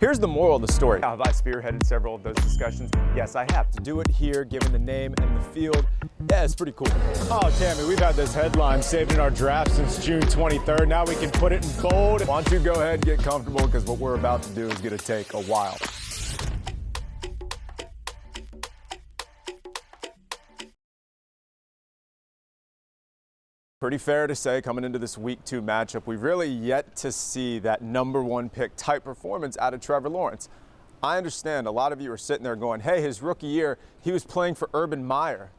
Here's the moral of the story. Have I spearheaded several of those discussions? Yes, I have. To do it here, given the name and the field, yeah, it's pretty cool. Oh, Tammy, we've had this headline saved in our draft since June 23rd. Now we can put it in bold. Why don't you go ahead and get comfortable, because what we're about to do is going to take a while. Pretty fair to say, coming into this Week 2 matchup, we've really yet to see that #1 pick type performance out of Trevor Lawrence. I understand a lot of you are sitting there going, hey, his rookie year, he was playing for Urban Meyer.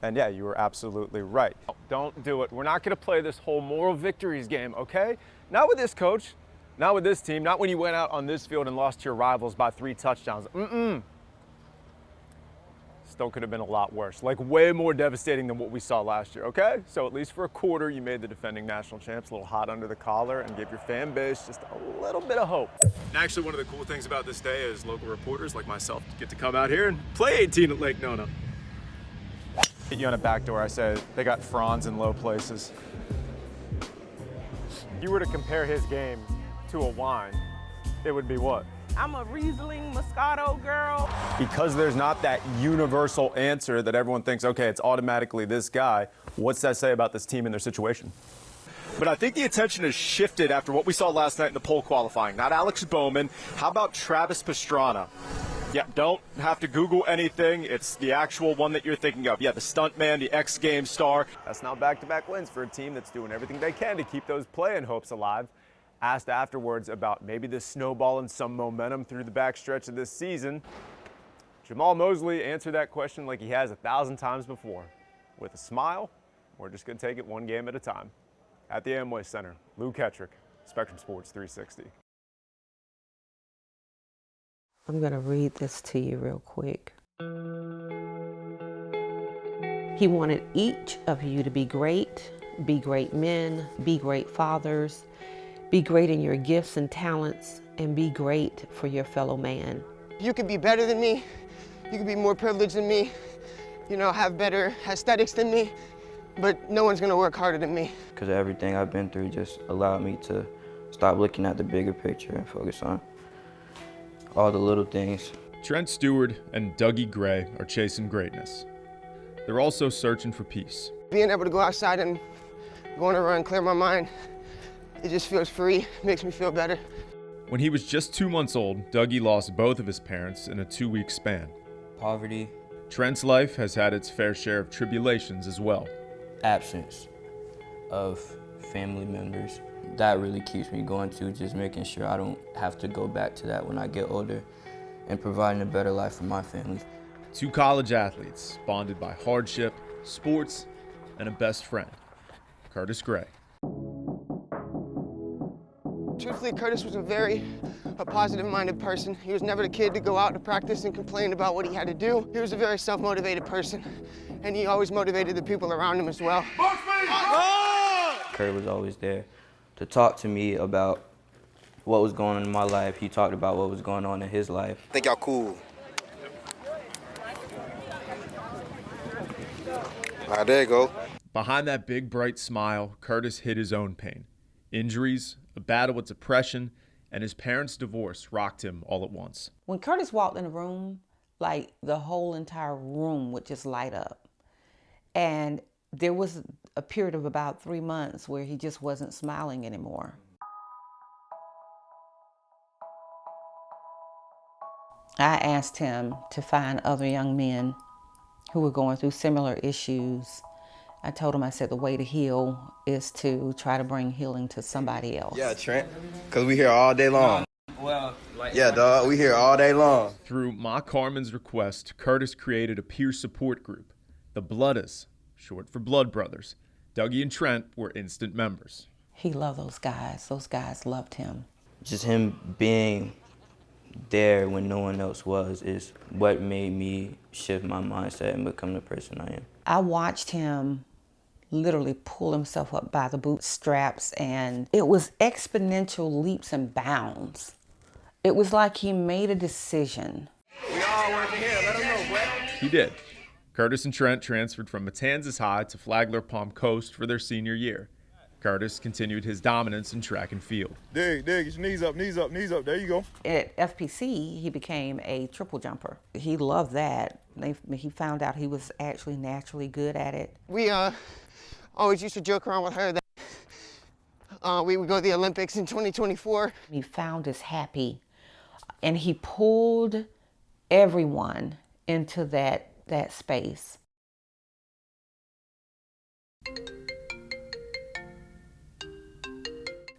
And yeah, you were absolutely right. Don't do it. We're not going to play this whole moral victories game, okay? Not with this coach, not with this team, not when you went out on this field and lost to your rivals by 3 touchdowns. Still could have been a lot worse, like way more devastating than what we saw last year, okay? So at least for a quarter, you made the defending national champs a little hot under the collar and gave your fan base just a little bit of hope. And actually, one of the cool things about this day is local reporters like myself get to come out here and play 18 at Lake Nona. Hit you on a backdoor, I said they got fronds in low places. If you were to compare his game to a wine, it would be what? I'm a Riesling Moscato girl. Because there's not that universal answer that everyone thinks, okay, it's automatically this guy, what's that say about this team and their situation? But I think the attention has shifted after what we saw last night in the poll qualifying. Not Alex Bowman. How about Travis Pastrana? Yeah, don't have to Google anything. It's the actual one that you're thinking of. Yeah, the stuntman, the X Games star. That's now back-to-back wins for a team that's doing everything they can to keep those play-in hopes alive. Asked afterwards about maybe this snowball and some momentum through the backstretch of this season, Jamal Mosley answered that question like he has 1,000 times before. With a smile, we're just going to take it one game at a time. At the Amway Center, Luke Hetrick, Spectrum Sports 360. I'm going to read this to you real quick. He wanted each of you to be great men, be great fathers, be great in your gifts and talents, and be great for your fellow man. You could be better than me. You could be more privileged than me. You know, have better aesthetics than me. But no one's gonna work harder than me. Because everything I've been through just allowed me to stop looking at the bigger picture and focus on all the little things. Trent Stewart and Dougie Gray are chasing greatness. They're also searching for peace. Being able to go outside and go on a run, clear my mind, it just feels free, makes me feel better. When he was just 2 months old, Dougie lost both of his parents in a 2-week span. Poverty. Trent's life has had its fair share of tribulations as well. Absence of family members. That really keeps me going too, just making sure I don't have to go back to that when I get older and providing a better life for my family. 2 college athletes bonded by hardship, sports, and a best friend, Curtis Gray. Truthfully, Curtis was a positive-minded person. He was never the kid to go out to practice and complain about what he had to do. He was a very self-motivated person, and he always motivated the people around him as well. Kurt was always there to talk to me about what was going on in my life. He talked about what was going on in his life. I think y'all cool. All right, there you go. Behind that big, bright smile, Curtis hid his own pain. Injuries, a battle with depression, and his parents' divorce rocked him all at once. When Curtis walked in the room, like the whole entire room would just light up. And there was a period of about 3 months where he just wasn't smiling anymore. I asked him to find other young men who were going through similar issues. I told him, I said, the way to heal is to try to bring healing to somebody else. Yeah, Trent, because we here all day long. Yeah, dog, we here all day long. Through Ma Carmen's request, Curtis created a peer support group, the Blooders, short for Blood Brothers. Dougie and Trent were instant members. He loved those guys. Those guys loved him. Just him being there when no one else was is what made me shift my mindset and become the person I am. I watched him literally pull himself up by the bootstraps, and it was exponential leaps and bounds. It was like he made a decision. We all working here. Let him know, Brett. He did. Curtis and Trent transferred from Matanzas High to Flagler Palm Coast for their senior year. Curtis continued his dominance in track and field. Dig, get your knees up, knees up, knees up. There you go. At FPC, he became a triple jumper. He loved that. He found out he was actually naturally good at it. We always used to joke around with her that we would go to the Olympics in 2024. He found his happy, and he pulled everyone into that space.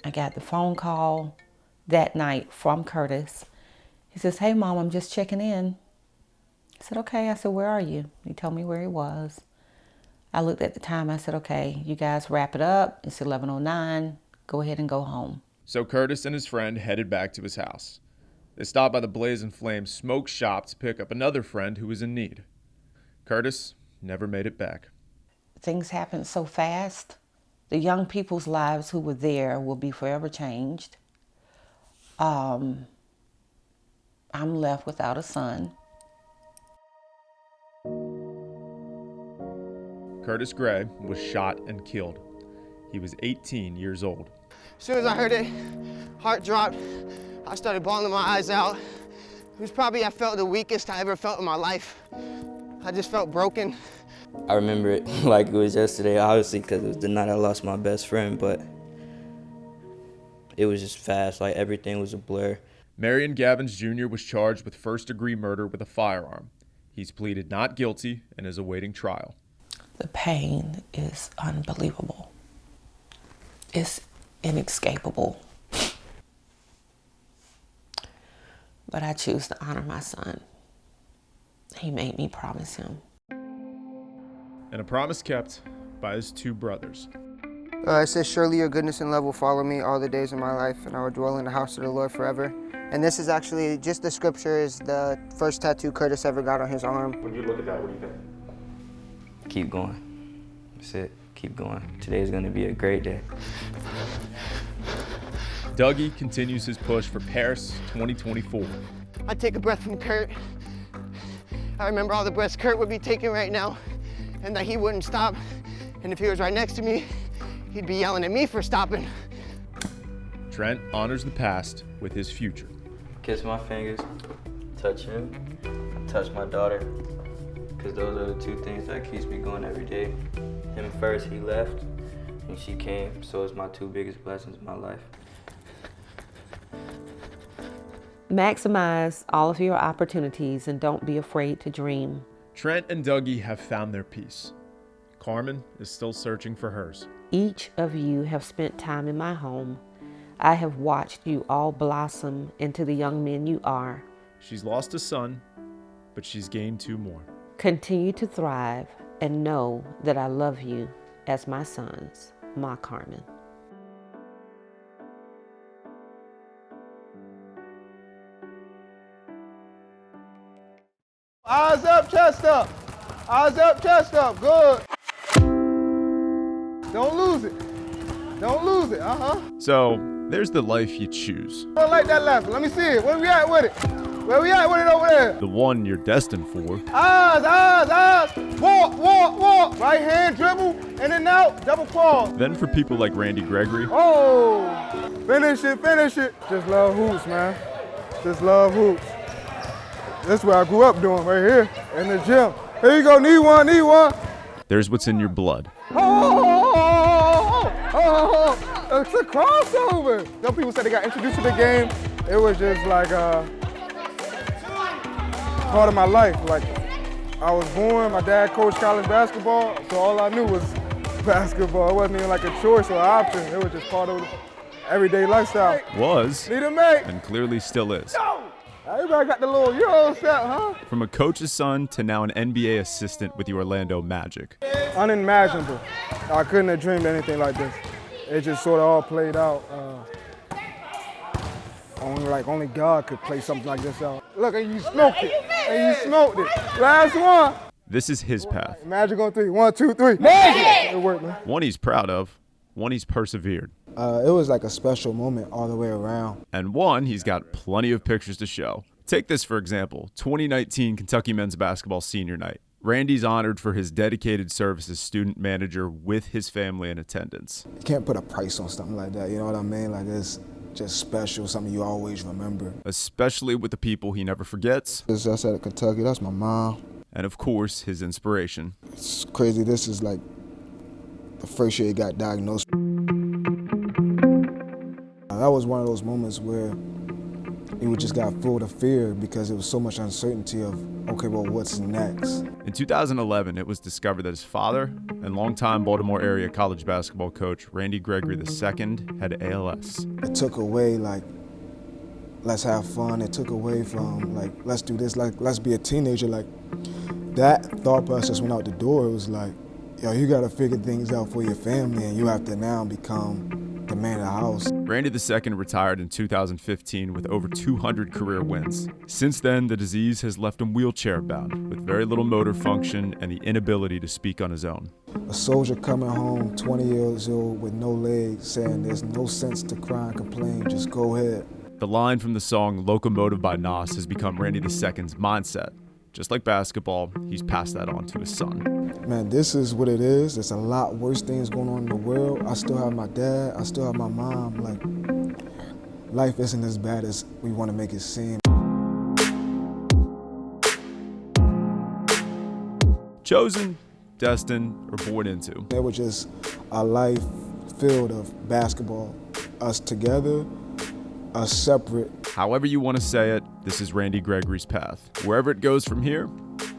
I got the phone call that night from Curtis. He says, "Hey, Mom, I'm just checking in." I said, "Okay." I said, "Where are you?" He told me where he was. I looked at the time. I said, "Okay, you guys wrap it up. It's 11:09. Go ahead and go home." So Curtis and his friend headed back to his house. They stopped by the Blaze and Flame smoke shop to pick up another friend who was in need. Curtis never made it back. Things happen so fast. The young people's lives who were there will be forever changed. I'm left without a son. Curtis Gray was shot and killed. He was 18 years old. As soon as I heard it, heart dropped. I started bawling my eyes out. It was probably, I felt the weakest I ever felt in my life. I just felt broken. I remember it like it was yesterday, obviously, because it was the night I lost my best friend, but it was just fast, like everything was a blur. Marion Gabbins Jr. was charged with first-degree murder with a firearm. He's pleaded not guilty and is awaiting trial. The pain is unbelievable. It's inescapable. But I choose to honor my son. He made me promise him. And a promise kept by his two brothers. It says, "Surely your goodness and love will follow me all the days of my life, and I will dwell in the house of the Lord forever." And this is actually, just the scripture is the first tattoo Curtis ever got on his arm. When you look at that, what do you think? Keep going. That's it. Keep going. Today's going to be a great day. Dougie continues his push for Paris 2024. I take a breath from Kurt. I remember all the breaths Kurt would be taking right now, and that he wouldn't stop. And if he was right next to me, he'd be yelling at me for stopping. Trent honors the past with his future. Kiss my fingers, touch him, touch my daughter, because those are the two things that keeps me going every day. Him first, he left, and she came, so it's my two biggest blessings in my life. Maximize all of your opportunities and don't be afraid to dream. Trent and Dougie have found their peace. Carmen is still searching for hers. Each of you have spent time in my home. I have watched you all blossom into the young men you are. She's lost a son, but she's gained two more. Continue to thrive and know that I love you as my sons, my Carmen. Eyes up, chest up. Eyes up, chest up. Good. Don't lose it. Don't lose it. So, there's the life you choose. I like that laughter. Let me see it. Where we at with it? Where we at with it over there? The one you're destined for. Eyes. Walk. Right hand dribble, in and out, double cross. Then for people like Randy Gregory. Oh, finish it. Just love hoops, man. Just love hoops. That's what I grew up doing right here in the gym. Here you go, need one. There's what's in your blood. Oh, it's a crossover. Some people said they got introduced to the game. It was just like part of my life. Like, I was born, my dad coached college basketball, so all I knew was basketball. It wasn't even like a choice or an option. It was just part of the everyday lifestyle. Was. Need a mate. And clearly still is. Everybody got the little Euro set, huh? From a coach's son to now an NBA assistant with the Orlando Magic. Unimaginable. I couldn't have dreamed anything like this. It just sort of all played out. Only God could play something like this out. Look, and you smoked it. Last one. This is his path. Magic on three. 1, 2, 3. Magic! It worked, man. One he's proud of, one he's persevered. It was like a special moment all the way around. And one he's got plenty of pictures to show. Take this for example, 2019 Kentucky men's basketball senior night. Randy's honored for his dedicated service as student manager with his family in attendance. You can't put a price on something like that, you know what I mean? Like, it's just special, something you always remember. Especially with the people he never forgets. As I said at Kentucky, that's my mom. And of course, his inspiration. It's crazy, this is like the first year he got diagnosed. That was one of those moments where you just got full of fear because there was so much uncertainty of, okay, well, what's next? In 2011, it was discovered that his father and longtime Baltimore area college basketball coach Randy Gregory II had ALS. It took away, like, let's have fun. It took away from, like, let's do this, like, let's be a teenager. Like, that thought process went out the door. It was like, yo, you got to figure things out for your family, and you have to now become the man of the house. Randy II retired in 2015 with over 200 career wins. Since then, the disease has left him wheelchair-bound, with very little motor function and the inability to speak on his own. A soldier coming home, 20 years old, with no legs, saying there's no sense to cry and complain, just go ahead. The line from the song Locomotive by Nas has become Randy II's mindset. Just like basketball, he's passed that on to his son. Man, this is what it is. There's a lot worse things going on in the world. I still have my dad. I still have my mom. Like, life isn't as bad as we want to make it seem. Chosen, destined, or born into. It was just a life filled of basketball. Us together, us separate. However you want to say it, this is Randy Gregory's path. Wherever it goes from here,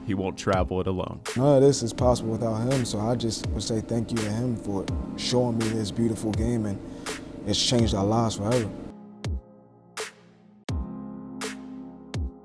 he won't travel it alone. None of this is possible without him, so I just would say thank you to him for showing me this beautiful game, and it's changed our lives forever.